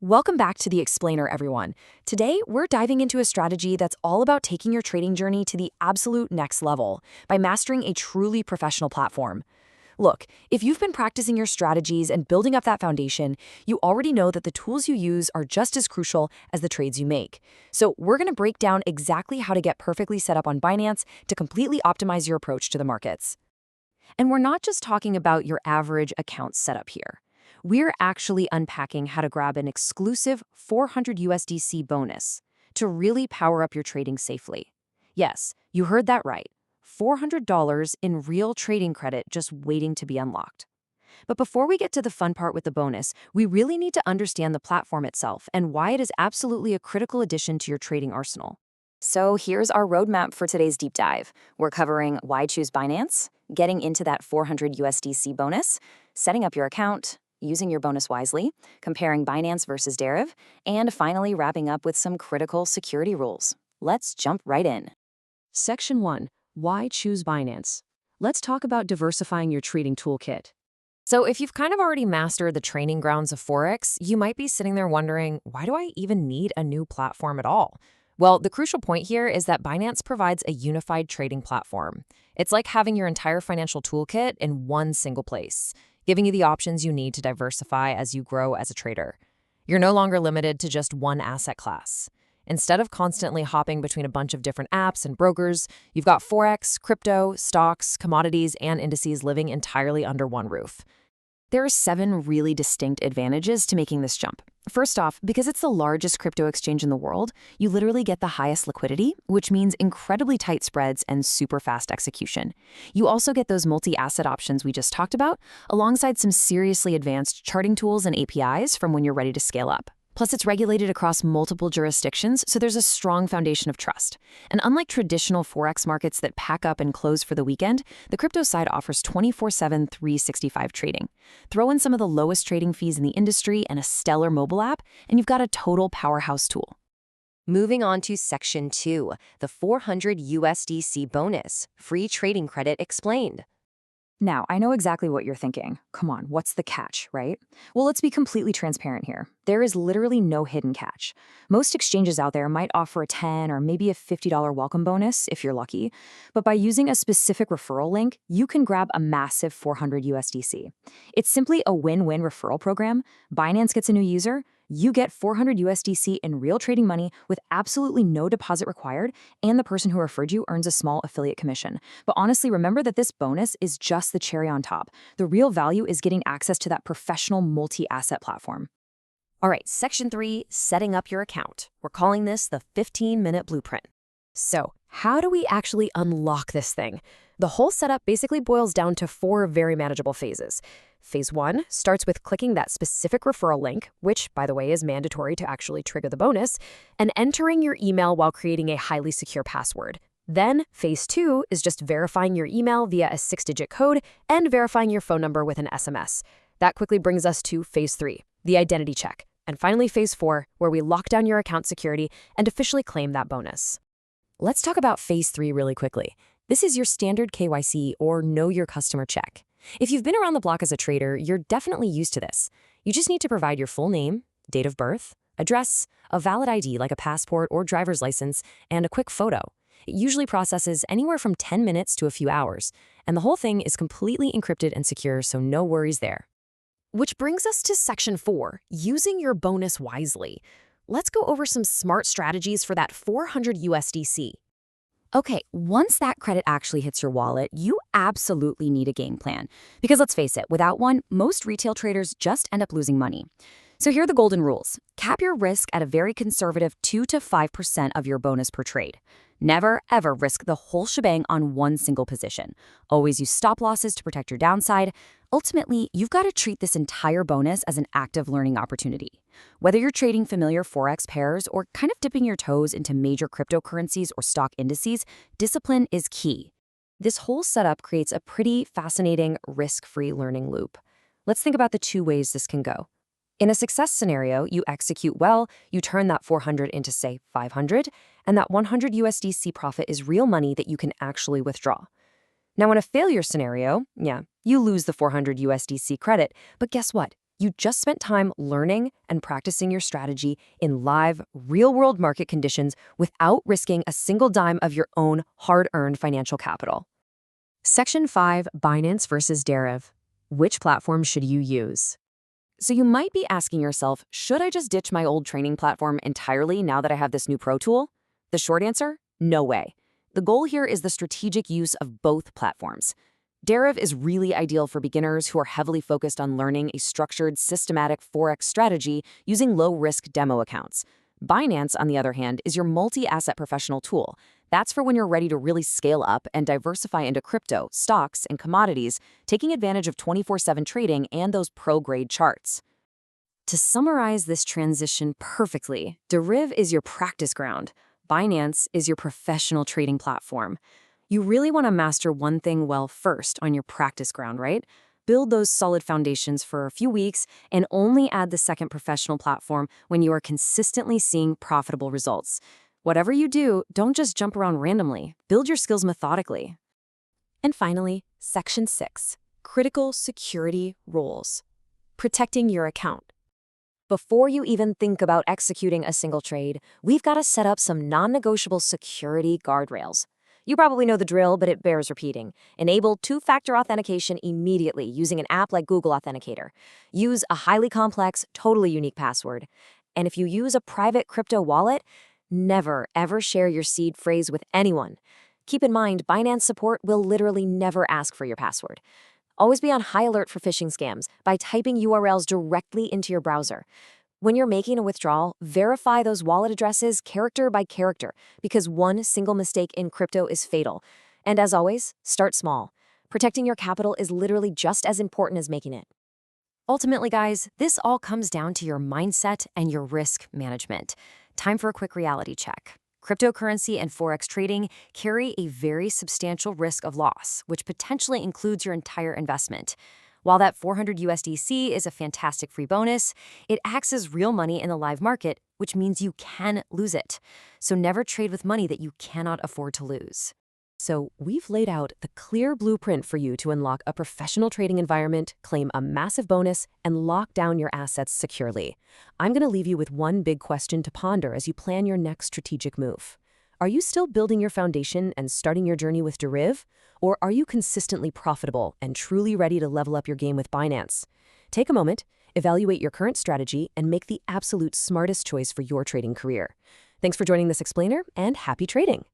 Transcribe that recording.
Welcome back to The Explainer, everyone. Today, we're diving into a strategy that's all about taking your trading journey to the absolute next level by mastering a truly professional platform. Look, if you've been practicing your strategies and building up that foundation, you already know that the tools you use are just as crucial as the trades you make. So we're going to break down exactly how to get perfectly set up on Binance to completely optimize your approach to the markets. And we're not just talking about your average account setup here. We're actually unpacking how to grab an exclusive 400 USDC bonus to really power up your trading safely. Yes, you heard that right. $400 in real trading credit just waiting to be unlocked. But before we get to the fun part with the bonus, we really need to understand the platform itself and why it is absolutely a critical addition to your trading arsenal. So here's our roadmap for today's deep dive. We're covering why choose Binance, getting into that 400 USDC bonus, setting up your account, using your bonus wisely, comparing Binance versus Deriv, and finally wrapping up with some critical security rules. Let's jump right in. Section 1. Why choose Binance? Let's talk about diversifying your trading toolkit. So if you've kind of already mastered the training grounds of Forex, you might be sitting there wondering, why do I even need a new platform at all? Well, the crucial point here is that Binance provides a unified trading platform. It's like having your entire financial toolkit in one single place, giving you the options you need to diversify as you grow as a trader. You're no longer limited to just one asset class. Instead of constantly hopping between a bunch of different apps and brokers, you've got Forex, crypto, stocks, commodities, and indices living entirely under one roof. There are 7 really distinct advantages to making this jump. First off, because it's the largest crypto exchange in the world, you literally get the highest liquidity, which means incredibly tight spreads and super fast execution. You also get those multi-asset options we just talked about, alongside some seriously advanced charting tools and APIs from when you're ready to scale up. Plus, it's regulated across multiple jurisdictions, so there's a strong foundation of trust. And unlike traditional Forex markets that pack up and close for the weekend, the crypto side offers 24/7, 365 trading. Throw in some of the lowest trading fees in the industry and a stellar mobile app, and you've got a total powerhouse tool. Moving on to Section 2, the 400 USDC bonus, free trading credit explained. Now, I know exactly what you're thinking. Come on, what's the catch, right? Well, let's be completely transparent here. There is literally no hidden catch. Most exchanges out there might offer a $10 or maybe a $50 welcome bonus if you're lucky, but by using a specific referral link, you can grab a massive 400 USDC. It's simply a win-win referral program. Binance gets a new user, you get 400 USDC in real trading money with absolutely no deposit required, and the person who referred you earns a small affiliate commission. But honestly, remember that this bonus is just the cherry on top. The real value is getting access to that professional multi-asset platform. All right, Section 3, setting up your account. We're calling this the 15-minute blueprint. So, how do we actually unlock this thing? The whole setup basically boils down to 4 very manageable phases. Phase 1 starts with clicking that specific referral link, which, by the way, is mandatory to actually trigger the bonus, and entering your email while creating a highly secure password. Then, Phase 2 is just verifying your email via a 6-digit code and verifying your phone number with an SMS. That quickly brings us to Phase 3, the identity check. And finally, Phase 4, where we lock down your account security and officially claim that bonus. Let's talk about Phase 3 really quickly. This is your standard KYC or Know Your Customer check. If you've been around the block as a trader, you're definitely used to this. You just need to provide your full name, date of birth, address, a valid ID like a passport or driver's license, and a quick photo. It usually processes anywhere from 10 minutes to a few hours, and the whole thing is completely encrypted and secure, so no worries there. Which brings us to Section 4, using your bonus wisely. Let's go over some smart strategies for that 400 USDC. Okay, once that credit actually hits your wallet, you absolutely need a game plan. Because let's face it, without one, most retail traders just end up losing money. So here are the golden rules. Cap your risk at a very conservative 2 to 5% of your bonus per trade. Never, ever risk the whole shebang on one single position. Always use stop losses to protect your downside. Ultimately, you've got to treat this entire bonus as an active learning opportunity. Whether you're trading familiar Forex pairs or kind of dipping your toes into major cryptocurrencies or stock indices, discipline is key. This whole setup creates a pretty fascinating, risk-free learning loop. Let's think about the 2 ways this can go. In a success scenario, you execute well, you turn that 400 into, say, 500, and that 100 USDC profit is real money that you can actually withdraw. Now, in a failure scenario, you lose the 400 USDC credit, but guess what? You just spent time learning and practicing your strategy in live, real-world market conditions without risking a single dime of your own hard-earned financial capital. Section 5, Binance versus Deriv. Which platform should you use? So you might be asking yourself, should I just ditch my old training platform entirely now that I have this new pro tool? The short answer, no way. The goal here is the strategic use of both platforms. Deriv is really ideal for beginners who are heavily focused on learning a structured, systematic Forex strategy using low-risk demo accounts. Binance, on the other hand, is your multi-asset professional tool. That's for when you're ready to really scale up and diversify into crypto, stocks, and commodities, taking advantage of 24/7 trading and those pro-grade charts. To summarize this transition perfectly, Deriv is your practice ground. Binance is your professional trading platform. You really want to master one thing well first on your practice ground, right? Build those solid foundations for a few weeks and only add the second professional platform when you are consistently seeing profitable results. Whatever you do, don't just jump around randomly. Build your skills methodically. And finally, Section 6, Critical Security Rules. Protecting your account. Before you even think about executing a single trade, we've got to set up some non-negotiable security guardrails. You probably know the drill, but it bears repeating. Enable two-factor authentication immediately using an app like Google Authenticator. Use a highly complex, totally unique password. And if you use a private crypto wallet, never, ever share your seed phrase with anyone. Keep in mind, Binance support will literally never ask for your password. Always be on high alert for phishing scams by typing URLs directly into your browser. When you're making a withdrawal, verify those wallet addresses character by character, because one single mistake in crypto is fatal. And as always, start small. Protecting your capital is literally just as important as making it. Ultimately, guys, this all comes down to your mindset and your risk management. Time for a quick reality check. Cryptocurrency and Forex trading carry a very substantial risk of loss, which potentially includes your entire investment. While that 400 USDC is a fantastic free bonus, it acts as real money in the live market, which means you can lose it. So never trade with money that you cannot afford to lose. So we've laid out the clear blueprint for you to unlock a professional trading environment, claim a massive bonus, and lock down your assets securely. I'm going to leave you with one big question to ponder as you plan your next strategic move. Are you still building your foundation and starting your journey with Deriv? Or are you consistently profitable and truly ready to level up your game with Binance? Take a moment, evaluate your current strategy, and make the absolute smartest choice for your trading career. Thanks for joining this explainer, and happy trading!